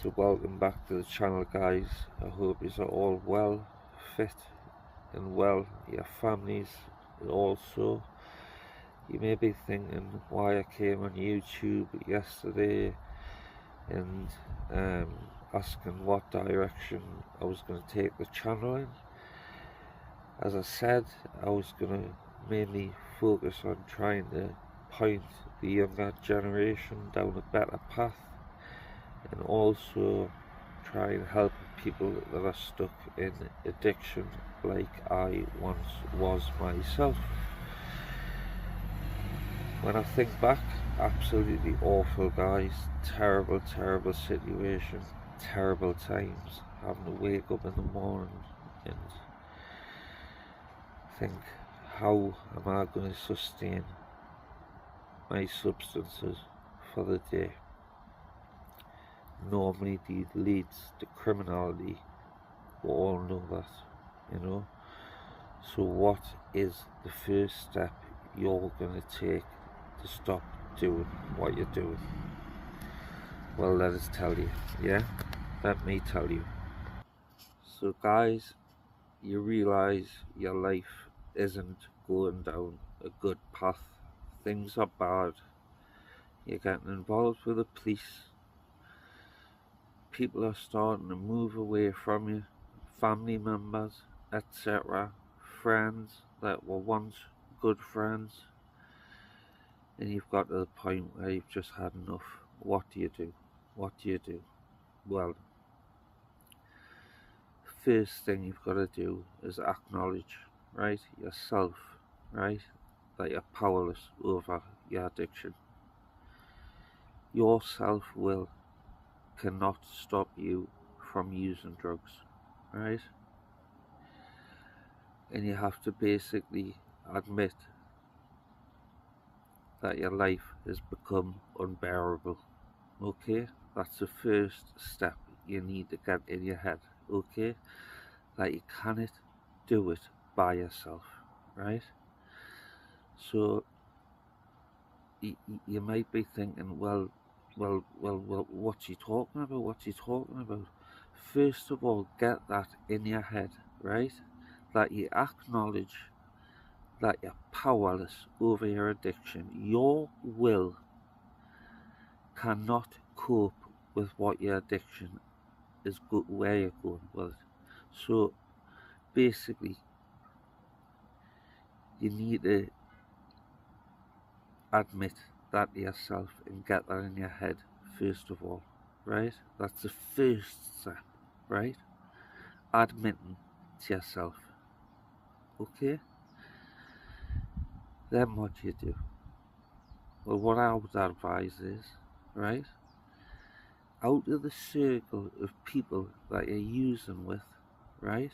So welcome back to the channel, guys. I hope you're all well, fit and well, your families. And also, you may be thinking why I came on YouTube yesterday and asking what direction I was going to take the channel in. As I said, I was going to mainly focus on trying to point the younger generation down a better path, and also try and help people that are stuck in addiction like I once was myself. When I think back, absolutely awful, guys. Terrible, terrible situation, terrible times, having to wake up in the morning and think, how am I going to sustain my substances for the day? Normally it leads to criminality. We all know that, you know. So what is the first step you're going to take to stop doing what you're doing? Well, let us tell you, yeah? Let me tell you. So guys, you realise your life isn't going down a good path. Things are bad. You're getting involved with the police. People are starting to move away from you. Family members, etc. Friends that were once good friends. And you've got to the point where you've just had enough. What do you do? What do you do? Well, first thing you've got to do is acknowledge, right, yourself, right, that you're powerless over your addiction. Your self-will cannot stop you from using drugs, right? And you have to basically admit that your life has become unbearable, okay? That's the first step you need to get in your head, okay? That you cannot do it by yourself, right? So you might be thinking, well, what's he talking about? What's he talking about? First of all, get that in your head, right? That you acknowledge that you're powerless over your addiction. Your will cannot cope with what your addiction is, where you're going with it. So basically, you need to admit that to yourself and get that in your head first of all, right? That's the first step, right? Admitting to yourself, okay? Then what do you do? Well, what I would advise is, right, out of the circle of people that you're using with, right,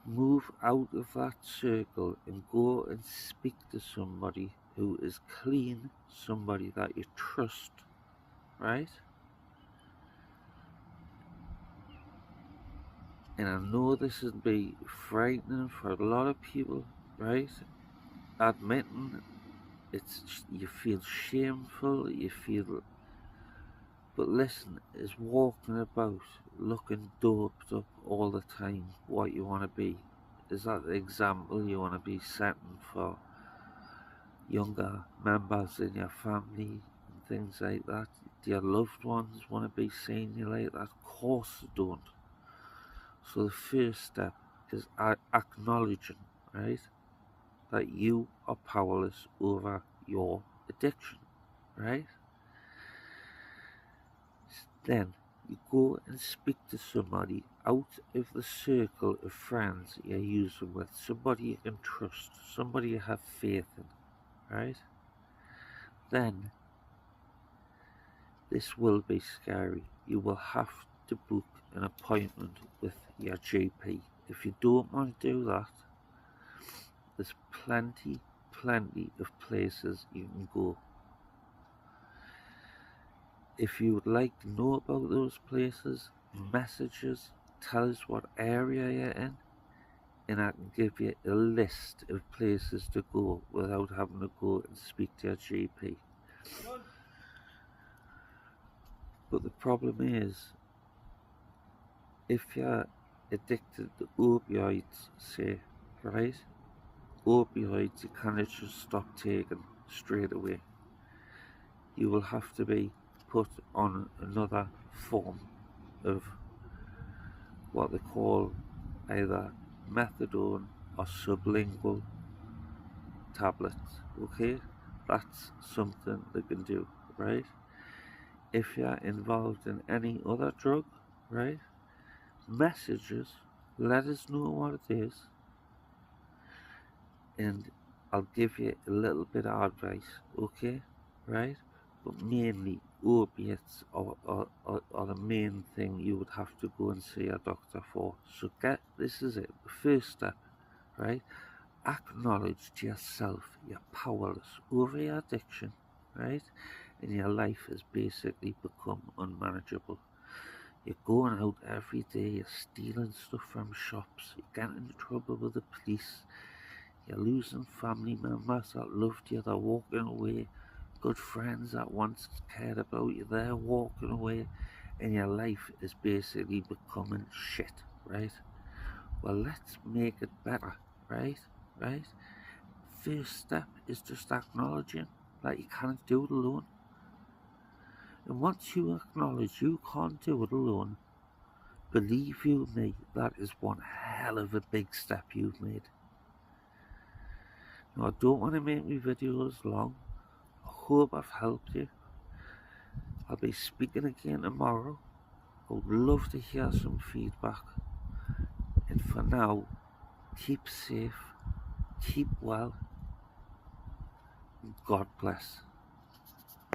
move out of that circle and go and speak to somebody who is clean, somebody that you trust, right? And I know this would be frightening for a lot of people, right? Admitting you feel shameful, you feel, but listen, is walking about looking doped up all the time what you want to be? Is that the example you want to be setting for younger members in your family and things like that? Do your loved ones want to be seeing you like that? Of course they don't. So the first step is acknowledging, right, that you are powerless over your addiction, right? Then you go and speak to somebody out of the circle of friends you're using with, somebody you can trust, somebody you have faith in, right? Then this will be scary. You will have to book an appointment with your GP. If you don't want to do that, there's plenty of places you can go. If you would like to know about those places, message us, tell us what area you're in, and I can give you a list of places to go without having to go and speak to your GP. But the problem is, if you're addicted to opioids, say, right? Opioids you cannot just stop taking straight away. You will have to be put on another form of what they call either methadone or sublingual tablets, okay? That's something they can do, right? If you're involved in any other drug, right? Messages, let us know what it is, and I'll give you a little bit of advice, okay? Right? But mainly, opiates are the main thing you would have to go and see a doctor for. So this is it, the first step, right? Acknowledge to yourself you're powerless over your addiction, right? And your life has basically become unmanageable. You're going out every day, you're stealing stuff from shops, you're getting into trouble with the police, you're losing family members that loved you, they're walking away, good friends that once cared about you, they're walking away, and your life is basically becoming shit, right? Well, let's make it better, right? Right? First step is just acknowledging that you can't do it alone. And once you acknowledge you can't do it alone, believe you me, that is one hell of a big step you've made. Now, I don't want to make my videos long. I hope I've helped you. I'll be speaking again tomorrow. I would love to hear some feedback. And for now, keep safe, keep well, and God bless.